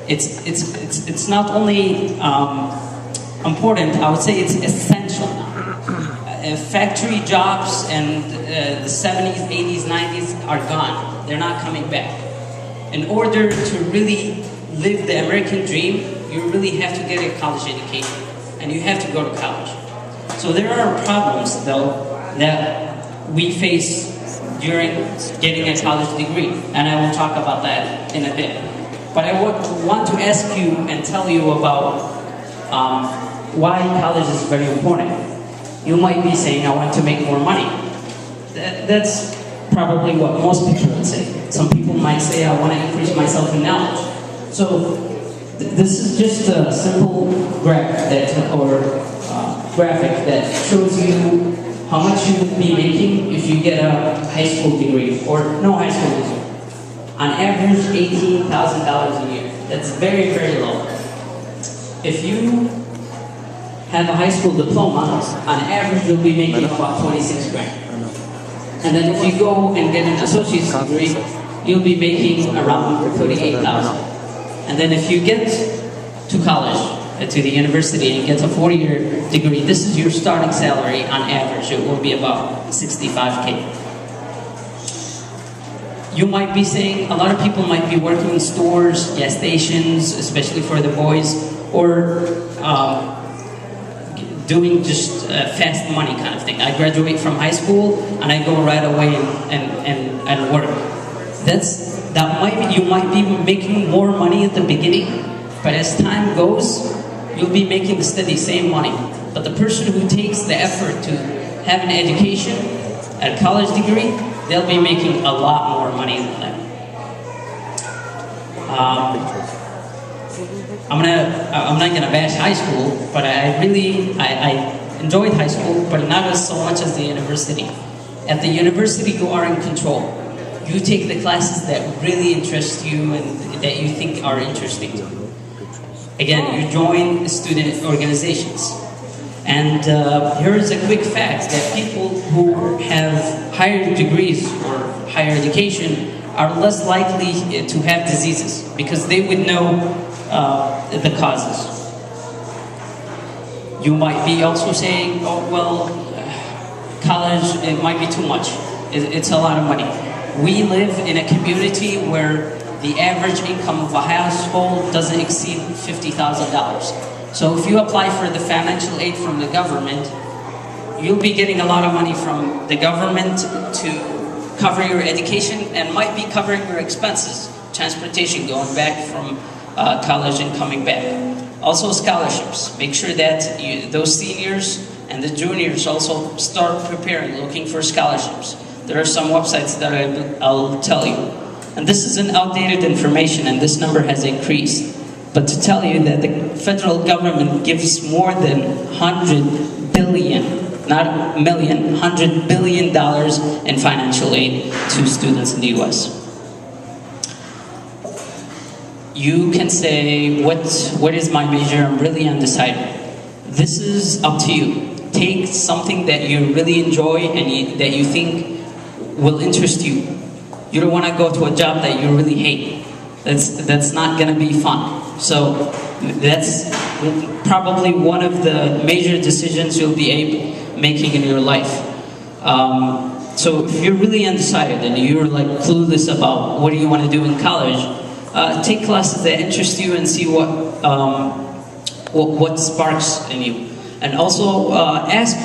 it's not only important, I would say it's essential now. Factory jobs and the 70s, 80s, 90s are gone. They're not coming back. In order to really live the American dream, you really have to get a college education, and you have to go to college. So there are problems, though, that we face during getting a college degree, and I will talk about that in a bit. But I want to ask you and tell you about why college is very important. You might be saying, I want to make more money. That's probably what most people would say. Some people might say, I want to increase myself in knowledge. So this is just a simple graph graphic that shows you how much you would be making if you get a high school degree, or no high school degree. On average, $18,000 a year. That's very, very low. If you have a high school diploma, on average you'll be making about 26 grand. And then if you go and get an associate's degree, you'll be making around 38,000. And then if you get to college, to the university, and get a 4-year degree, this is your starting salary on average. It will be about 65K. You might be saying, a lot of people might be working in stores, gas stations, especially for the boys, or doing just fast money kind of thing. I graduate from high school and I go right away and work. You might be making more money at the beginning, but as time goes, you'll be making the steady same money. But the person who takes the effort to have an education, a college degree, they'll be making a lot more money than that. I'm not gonna bash high school, but I enjoyed high school, but not as so much as the university. At the university, you are in control. You take the classes that really interest you and that you think are interesting to you. Again, you join student organizations. And here is a quick fact that people who have higher degrees or higher education are less likely to have diseases because they would know the causes. You might be also saying, oh, well, college, it might be too much. It's a lot of money. We live in a community where the average income of a household doesn't exceed $50,000. So if you apply for the financial aid from the government, you'll be getting a lot of money from the government to cover your education and might be covering your expenses, transportation going back from college and coming back. Also scholarships. Make sure that those seniors and the juniors also start preparing, looking for scholarships. There are some websites that I'll tell you. And this is an outdated information, and this number has increased. But to tell you that the federal government gives more than $100 billion, not million, $100 billion in financial aid to students in the US. You can say, what is my major? I'm really undecided. This is up to you. Take something that you really enjoy and that you think will interest you. You don't want to go to a job that you really hate. That's not going to be fun. So that's probably one of the major decisions you'll be making in your life. So if you're really undecided and you're like clueless about what do you want to do in college, take classes that interest you and see what sparks in you. And also ask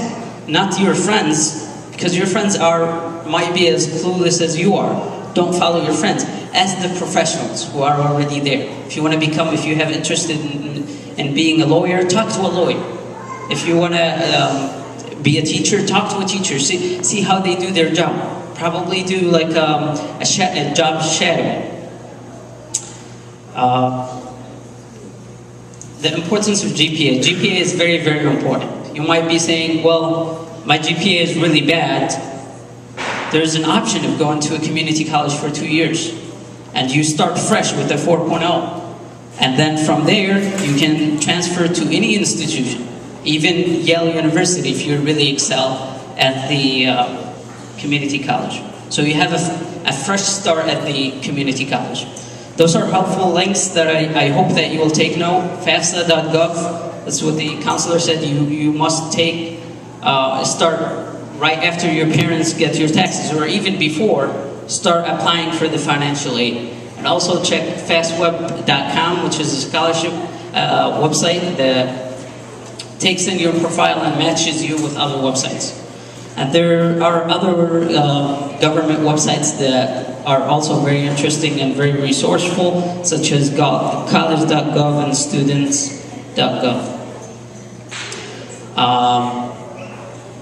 not your friends, because your friends might be as clueless as you are. Don't follow your friends. Ask the professionals who are already there. If you want to if you have interest in being a lawyer, talk to a lawyer. If you want to be a teacher, talk to a teacher. See how they do their job. Probably do like a job shadowing. The importance of GPA. GPA is very, very important. You might be saying, well, my GPA is really bad. There's an option of going to a community college for 2 years. And you start fresh with a 4.0. And then from there, you can transfer to any institution, even Yale University if you really excel at the community college. So you have a fresh start at the community college. those are helpful links that I hope that you will take note. FAFSA.gov, that's what the counselor said, you must take, start right after your parents get your taxes, or even before, start applying for the financial aid. And also check fastweb.com, which is a scholarship website that takes in your profile and matches you with other websites. And there are other government websites that are also very interesting and very resourceful, such as college.gov and students.gov.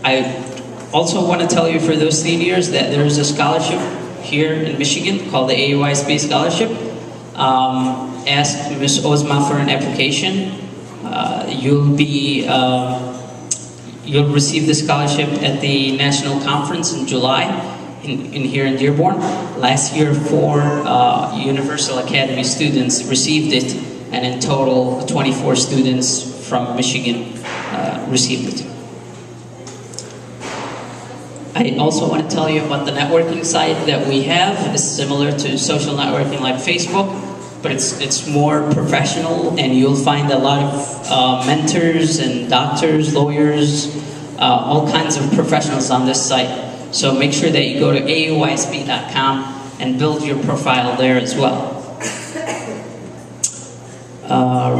I also want to tell you, for those seniors, that there is a scholarship here in Michigan called the AUISB Scholarship. Ask Ms. Ozma for an application. You'll receive the scholarship at the national conference in July here in Dearborn. Last year, 4 Universal Academy students received it, and in total 24 students from Michigan received it. I also want to tell you about the networking site that we have. It's similar to social networking like Facebook, but it's more professional, and you'll find a lot of mentors and doctors, lawyers, all kinds of professionals on this site. So make sure that you go to auisb.com and build your profile there as well.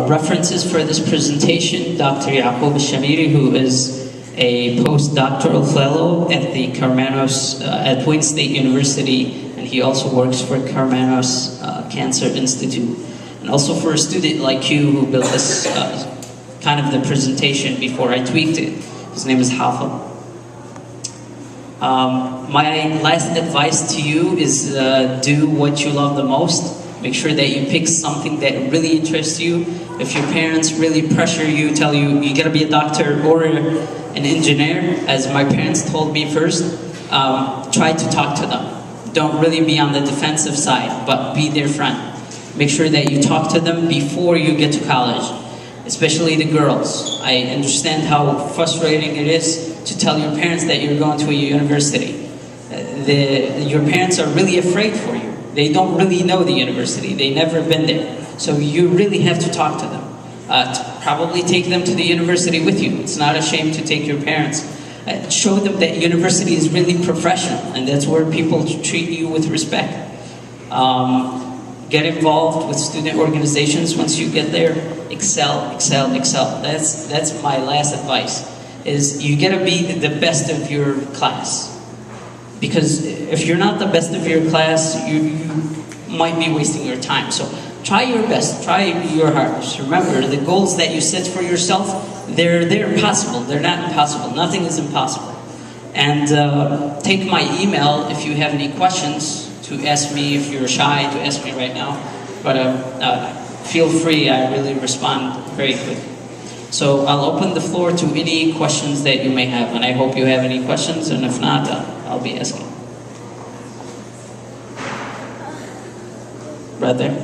References for this presentation: Dr. Yaqub Shamiri, who is a postdoctoral fellow at the at Wayne State University, and he also works for Karmanos Cancer Institute. And also for a student like you who built this kind of the presentation before I tweaked it. His name is Hafa. My last advice to you is do what you love the most. Make sure that you pick something that really interests you. If your parents really pressure you, tell you, you gotta be a doctor or an engineer, as my parents told me first, try to talk to them. Don't really be on the defensive side, but be their friend. Make sure that you talk to them before you get to college, especially the girls. I understand how frustrating it is to tell your parents that you're going to a university. Your parents are really afraid for you. They don't really know the university. They've never been there. So you really have to talk to them. Probably take them to the university with you. It's not a shame to take your parents. Show them that university is really professional, and that's where people treat you with respect. Get involved with student organizations. Once you get there, excel, excel, excel. That's my last advice, is you gotta be the best of your class. Because if you're not the best of your class, you might be wasting your time. So try your best, try your hardest. Remember, the goals that you set for yourself, they're possible, they're not impossible. Nothing is impossible. And take my email if you have any questions to ask me. If you're shy, to ask me right now. But feel free, I really respond very quick. So I'll open the floor to any questions that you may have, and I hope you have any questions, and if not, I'll be asking. Right there.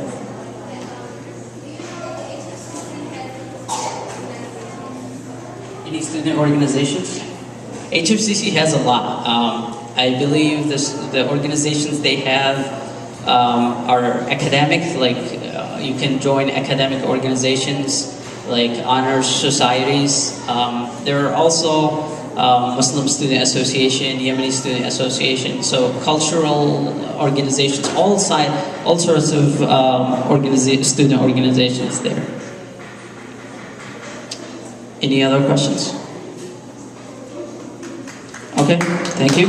Any student organizations? HFCC has a lot. I believe the organizations they have are academic, like you can join academic organizations like honors societies. There are also Muslim Student Association, Yemeni Student Association, so cultural organizations, all sorts of student organizations there. Any other questions? Okay, thank you.